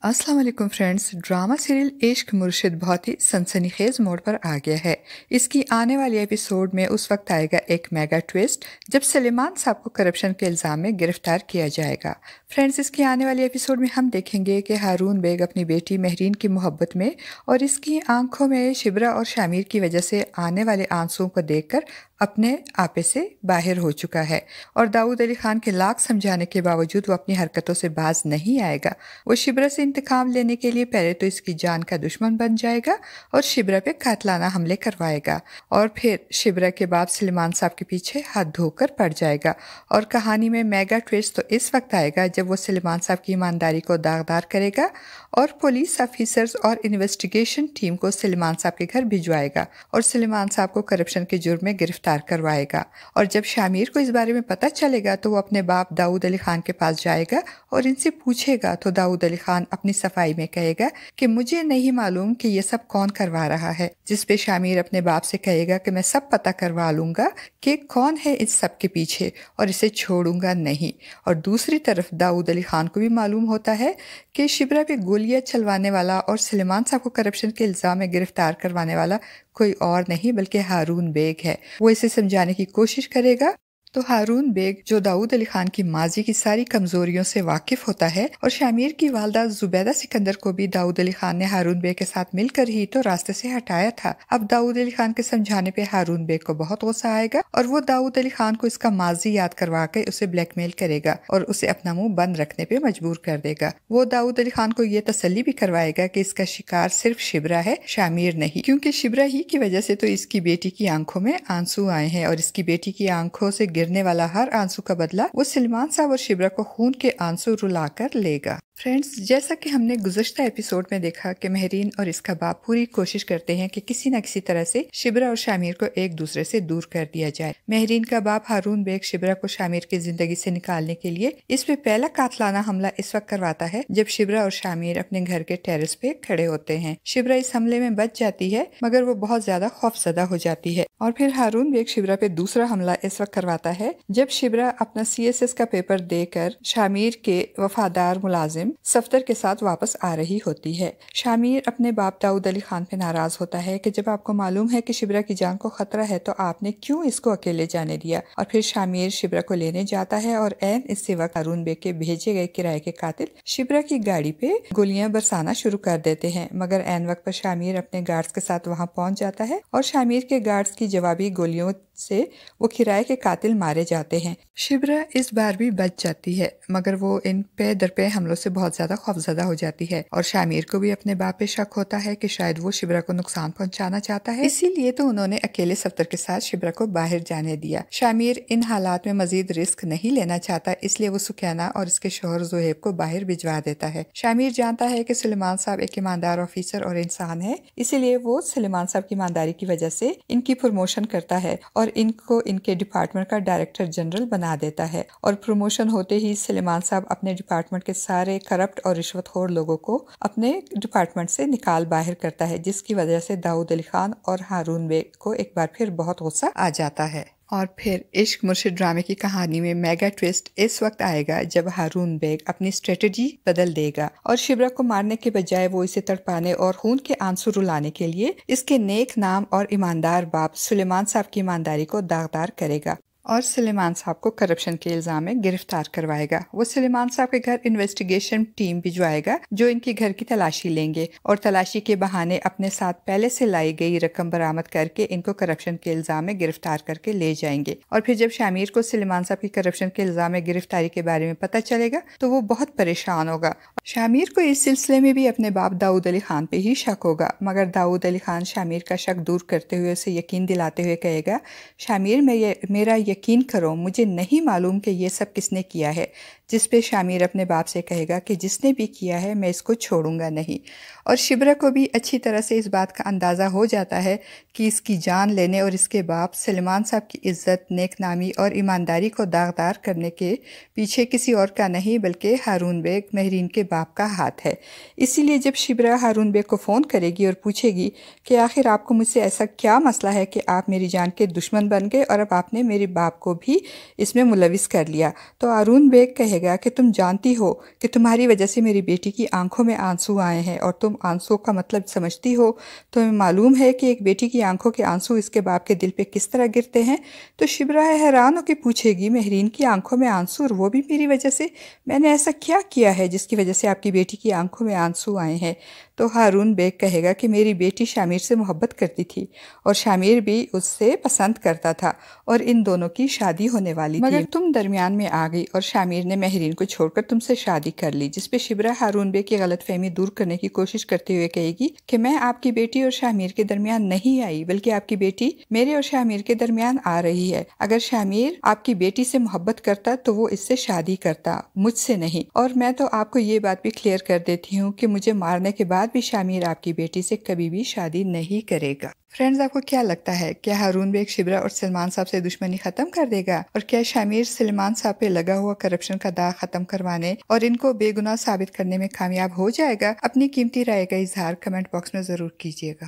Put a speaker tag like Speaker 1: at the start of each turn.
Speaker 1: अस्सलाम वालेकुम friends. Drama serial इश्क मुर्शिद बहुत ही सनसनीखेज मोड़ पर आ गया है। इसकी आने वाली एपिसोड में उस वक्त आएगा एक मेगा ट्विस्ट जब सलेमान साहब को करप्शन के इल्ज़ाम में गिरफ्तार किया जाएगा। फ्रेंड्स, इसकी आने वाली एपिसोड में हम देखेंगे कि हारून बेग अपनी बेटी महरीन की मोहब्बत में और इसकी आंखों में शिबरा और शामिर की वजह से आने वाले आंसुओं को देखकर अपने आपे से बाहर हो चुका है और दाऊद अली खान के लाख समझाने के बावजूद वो अपनी हरकतों से बाज नहीं आएगा। वो शिबरा से इंतकाम लेने के लिए पहले तो इसकी जान का दुश्मन बन जाएगा और शिबरा पे कातलाना हमले करवाएगा और फिर शिबरा के बाप सलेमान साहब के पीछे हाथ धोकर पड़ जाएगा। और कहानी में मेगा ट्विस्ट तो इस वक्त आएगा जब वो सलेमान साहब की ईमानदारी को दागदार करेगा और पुलिस ऑफिसर्स और इन्वेस्टिगेशन टीम को सलेमान साहब के घर भिजवाएगा और सलेमान साहब को करप्शन के जुर्म में गिरफ्तार करवाएगा। और जब शामिर को इस बारे में पता चलेगा तो वो अपने बाप दाऊद अली खान के पास जाएगा और इनसे पूछेगा तो दाऊद अली खान अपनी सफाई में कहेगा कि मुझे नहीं मालूम कि ये सब कौन करवा रहा है, जिस पे शामिर अपने बाप से कहेगा कि मैं सब पता करवा लूंगा कि कौन है इस सब के पीछे और इसे छोड़ूंगा नहीं। और दूसरी तरफ दाऊद अली खान को भी मालूम होता है कि शिबरा पे गोलियां चलवाने वाला और सलेमान साहब को करप्शन के इल्ज़ाम में गिरफ्तार करवाने वाला कोई और नहीं बल्कि हारून बेग है। वो इसे समझाने की कोशिश करेगा तो हारून बेग जो दाऊद अली खान की माजी की सारी कमजोरियों से वाकिफ होता है और शामिर की वालदा जुबैदा सिकंदर को भी दाऊद अली खान ने हारून बेग के साथ मिलकर ही तो रास्ते से हटाया था। अब दाऊद अली खान के समझाने पे हारून बेग को बहुत गुस्सा आएगा और वो दाऊद अली खान को इसका माजी याद करवा के उसे ब्लैकमेल करेगा और उसे अपना मुंह बंद रखने पे मजबूर कर देगा। वो दाऊद अली खान को ये तसल्ली भी करवाएगा कि इसका शिकार सिर्फ शिबरा है, शामिर नहीं, क्योंकि शिबरा ही की वजह से तो इसकी बेटी की आंखों में आंसू आए हैं और इसकी बेटी की आंखों से गिरने वाला हर आंसू का बदला वो सलेमान साहब और शिबरा को खून के आंसू रुलाकर लेगा। फ्रेंड्स, जैसा कि हमने गुज़श्ता एपिसोड में देखा कि महरीन और इसका बाप पूरी कोशिश करते हैं कि किसी न किसी तरह से शिबरा और शामिर को एक दूसरे से दूर कर दिया जाए। महरीन का बाप हारून बेग शिबरा को शामिर की जिंदगी से निकालने के लिए इस पे पहला कातलाना हमला इस वक्त करवाता है जब शिबरा और शामिर अपने घर के टेरेस पे खड़े होते हैं। शिबरा इस हमले में बच जाती है मगर वो बहुत ज्यादा खौफजदा हो जाती है और फिर हारून बेग शिबरा पे दूसरा हमला इस वक्त करवाता है जब शिबरा अपना CSS का पेपर देकर शामिर के वफादार मुलाजिम सफ्तर के साथ वापस आ रही होती है। शामिर अपने बाप दाऊद अली खान पे नाराज होता है कि जब आपको मालूम है कि शिबरा की जान को खतरा है तो आपने क्यों इसको अकेले जाने दिया। और फिर शामिर शिबरा को लेने जाता है और ऐन इसी वक्त हारून बेग के भेजे गए किराए के कातिल शिबरा की गाड़ी पे गोलियां बरसाना शुरू कर देते हैं मगर ऐन वक्त पर शामिर अपने गार्ड्स के साथ वहां पहुंच जाता है और शामिर के गार्ड्स की जवाबी गोलियों से वो किराए के कातिल मारे जाते हैं। शिबरा इस बार भी बच जाती है मगर वो इन पे दर पे हमलों से बहुत ज्यादा खौफजदा हो जाती है और शामिर को भी अपने बाप पे शक होता है कि शायद वो शिबरा को नुकसान पहुंचाना चाहता है, इसीलिए तो उन्होंने अकेले सफ्तर के साथ शिबरा को बाहर जाने दिया। शामिर इन हालात में मजीद रिस्क नहीं लेना चाहता, इसलिए वो सुकैना और इसके शोहर जोहेब को बाहर भिजवा देता है। शामिर जानता है कि सलेमान साहब एक ईमानदार ऑफिसर और इंसान है, इसीलिए वो सलेमान साहब की ईमानदारी की वजह से इनकी प्रमोशन करता है और इनको इनके डिपार्टमेंट का डायरेक्टर जनरल बना देता है। और प्रमोशन होते ही सलेमान साहब अपने डिपार्टमेंट के सारे करप्ट और रिश्वतखोर लोगों को अपने डिपार्टमेंट से निकाल बाहर करता है, जिसकी वजह से दाऊद अली खान और हारून बेग को एक बार फिर बहुत गुस्सा आ जाता है। और फिर इश्क मुर्शिद ड्रामे की कहानी में मेगा ट्विस्ट इस वक्त आएगा जब हारून बेग अपनी स्ट्रेटजी बदल देगा और शिबरा को मारने के बजाय वो इसे तड़पाने और खून के आंसू रुलाने के लिए इसके नेक नाम और ईमानदार बाप सलेमान साहब की ईमानदारी को दागदार करेगा और सलेमान साहब को करप्शन के इल्जाम में गिरफ्तार करवाएगा। वो सलेमान साहब के घर इन्वेस्टिगेशन टीम भिजवाएगा जो इनके घर की तलाशी लेंगे और तलाशी के बहाने अपने साथ पहले से लाई गई रकम बरामद करके इनको करप्शन के इल्जाम में गिरफ्तार करके ले जाएंगे। और फिर जब शामिर को सलेमान साहब की करप्शन के इल्जाम में गिरफ्तारी के बारे में पता चलेगा तो वो बहुत परेशान होगा। शामिर को इस सिलसिले में भी अपने बाप दाऊद अली खान पे ही शक होगा मगर दाऊद अली खान शामिर का शक दूर करते हुए उसे यकीन दिलाते हुए कहेगा, शामिर मेरा यकीन करो, मुझे नहीं मालूम कि ये सब किसने किया है। जिस पे शामिर अपने बाप से कहेगा कि जिसने भी किया है मैं इसको छोड़ूंगा नहीं। और शिबरा को भी अच्छी तरह से इस बात का अंदाज़ा हो जाता है कि इसकी जान लेने और इसके बाप सलेमान साहब की इज्जत, नेकनामी और ईमानदारी को दागदार करने के पीछे किसी और का नहीं बल्कि हारून बेग महरीन के बाप का हाथ है। इसीलिए जब शिबरा हारून बेग को फ़ोन करेगी और पूछेगी कि आखिर आपको मुझसे ऐसा क्या मसला है कि आप मेरी जान के दुश्मन बन गए और अब आपने मेरे बाप को भी इसमें मुलविस कर लिया, तो हारून बेग कहे کہے گا کہ تم جانتی ہو کہ تمہاری وجہ سے میری بیٹی کی آنکھوں میں آنسو آئے ہیں اور تم آنسو کا مطلب سمجھتی ہو، تمہیں معلوم ہے کہ ایک بیٹی کی آنکھوں کے آنسو اس کے باپ کے دل پہ کس طرح گرتے ہیں، تو شبرا حیران ہو کے پوچھے گی مہرین کی آنکھوں میں آنسو اور وہ بھی میری وجہ سے؟ میں نے ایسا کیا کیا ہے جس کی وجہ سے آپ کی بیٹی کی آنکھوں میں آنسو آئے ہیں؟ تو ہارون بیگ کہے گا کہ میری بیٹی شامیر سے محبت کرتی تھی اور شامیر بھی اس سے پسند کرتا تھا اور ان دونوں کی شادی ہونے والی تھی، مگر تم درمیان میں آ گئی اور شامیر نے مہرین کو چھوڑ کر تم سے شادی کر لی، جس پہ شبرا ہارون بیگ کی غلط فہمی دور کرنے کی کوشش کرتے ہوئے کہے گی کہ میں آپ کی بیٹی اور شامیر کے درمیان نہیں آئی، بلکہ آپ کی بیٹی میرے اور شامیر کے درمیان آ رہی ہے۔ اگر شامیر آپ کی بیٹی سے محبت کرتا تو وہ اس سے شادی کرتا، مجھ سے نہیں، اور میں تو آپ کو یہ بات بھی کلیئر کر دیتی ہوں کہ مجھے مارنے کے بعد بھی شامیر آپ کی بیٹی سے کبھی بھی شادی نہیں کرے گا۔ فرینڈز، آپ کو کیا لگتا ہے، کیا ہارون بیگ شبرا اور سلمان صاحب سے دشمنی ختم کر دے گا؟ اور کیا شامیر سلمان صاحب پہ لگا ہوا کرپشن کا داغ ختم کروانے اور ان کو بے گناہ ثابت کرنے میں کامیاب ہو جائے گا؟ اپنی قیمتی رائے کا اظہار کمنٹ باکس میں ضرور کیجیے گا۔